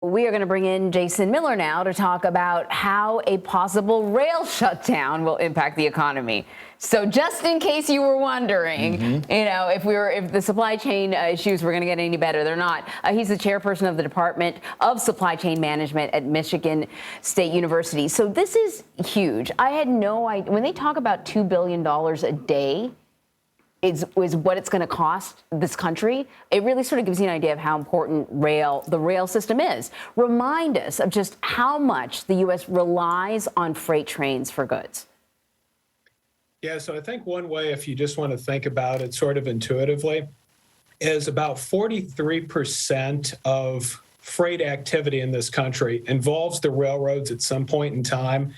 We are going to bring in Jason Miller now to talk about how a possible rail shutdown will impact the economy. So just in case you were wondering, if the supply chain issues were going to get any better, they're not. He's the chairperson of the Department of Supply Chain Management at Michigan State University. So this is huge. I had no idea. When they talk about $2 billion a day, is what it's going to cost this country, it really sort of gives you an idea of how important the rail system is. Remind us of just how much the U.S. relies on freight trains for goods. Yeah, so I think one way, if you just want to think about it sort of intuitively, is about 43% of freight activity in this country involves the railroads at some point in time.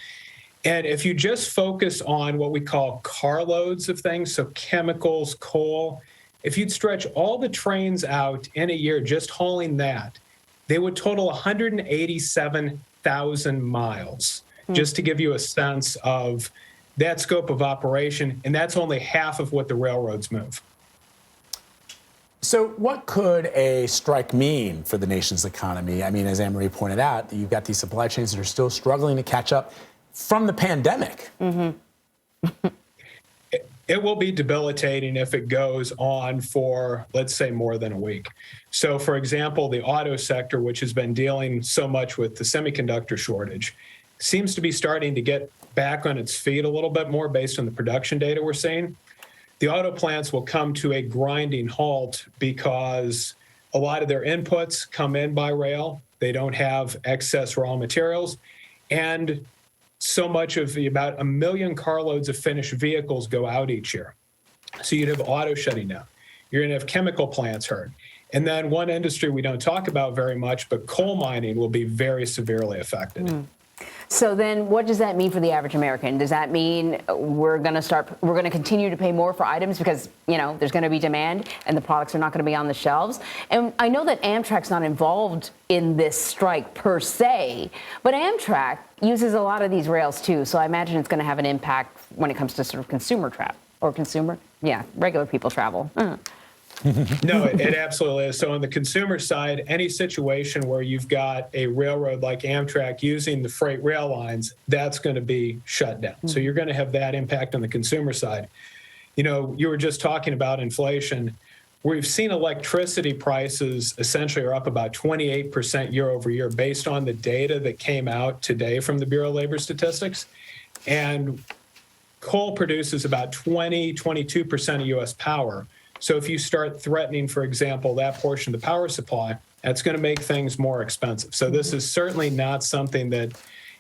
And if you just focus on what we call carloads of things, so chemicals, coal, if you'd stretch all the trains out in a year just hauling that, they would total 187,000 miles, just to give you a sense of that scope of operation. And that's only half of what the railroads move. So what could a strike mean for the nation's economy? I mean, as Anne-Marie pointed out, you've got these supply chains that are still struggling to catch up from the pandemic. It will be debilitating if it goes on for, let's say, more than a week. So, for example, the auto sector, which has been dealing so much with the semiconductor shortage, seems to be starting to get back on its feet a little bit more based on the production data we're seeing. The auto plants will come to a grinding halt because a lot of their inputs come in by rail. They don't have excess raw materials. And so much of about 1 million carloads of finished vehicles go out each year. So you'd have auto shutting down. You're going to have chemical plants hurt. And then one industry we don't talk about very much, but coal mining will be very severely affected. So then what does that mean for the average American? Does that mean we're going to continue to pay more for items because, there's going to be demand and the products are not going to be on the shelves? And I know that Amtrak's not involved in this strike per se, but Amtrak uses a lot of these rails too. So I imagine it's going to have an impact when it comes to sort of regular people travel. No, it absolutely is. So on the consumer side, any situation where you've got a railroad like Amtrak using the freight rail lines, that's going to be shut down. So you're going to have that impact on the consumer side. You were just talking about inflation. We've seen electricity prices essentially are up about 28% year over year based on the data that came out today from the Bureau of Labor Statistics. And coal produces about 22% of U.S. power. So if you start threatening, for example, that portion of the power supply, that's going to make things more expensive. So this is certainly not something that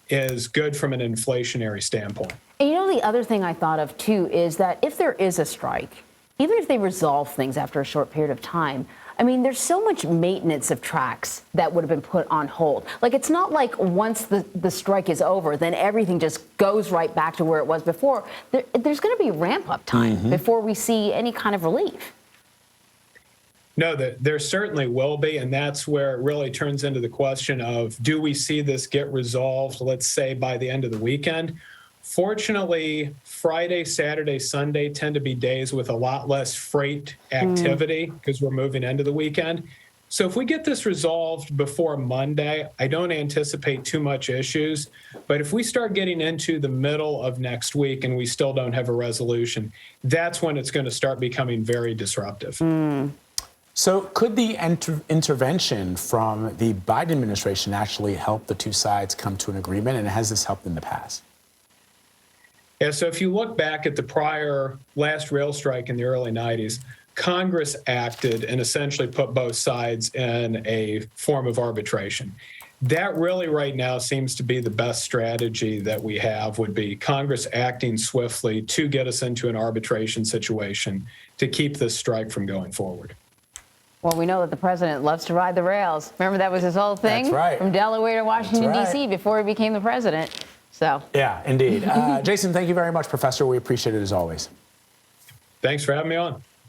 is good from an inflationary standpoint. And the other thing I thought of, too, is that if there is a strike, even if they resolve things after a short period of time, I mean, there's so much maintenance of tracks that would have been put on hold. Like, it's not like once the strike is over, then everything just goes right back to where it was before. There's going to be ramp-up time before we see any kind of relief. No, there certainly will be, and that's where it really turns into the question of, do we see this get resolved, let's say, by the end of the weekend? Fortunately, Friday, Saturday, Sunday tend to be days with a lot less freight activity because we're moving into the weekend. So if we get this resolved before Monday, I don't anticipate too much issues. But if we start getting into the middle of next week and we still don't have a resolution, that's when it's going to start becoming very disruptive. So could the intervention from the Biden administration actually help the two sides come to an agreement? And has this helped in the past? Yeah, so if you look back at the last rail strike in the early 90s, Congress acted and essentially put both sides in a form of arbitration. That really right now seems to be the best strategy that we have, would be Congress acting swiftly to get us into an arbitration situation to keep this strike from going forward. Well, we know that the president loves to ride the rails. Remember, that was his whole thing? That's right. From Delaware to Washington, D.C. before he became the president. So. Yeah, indeed. Jason, thank you very much, Professor. We appreciate it as always. Thanks for having me on.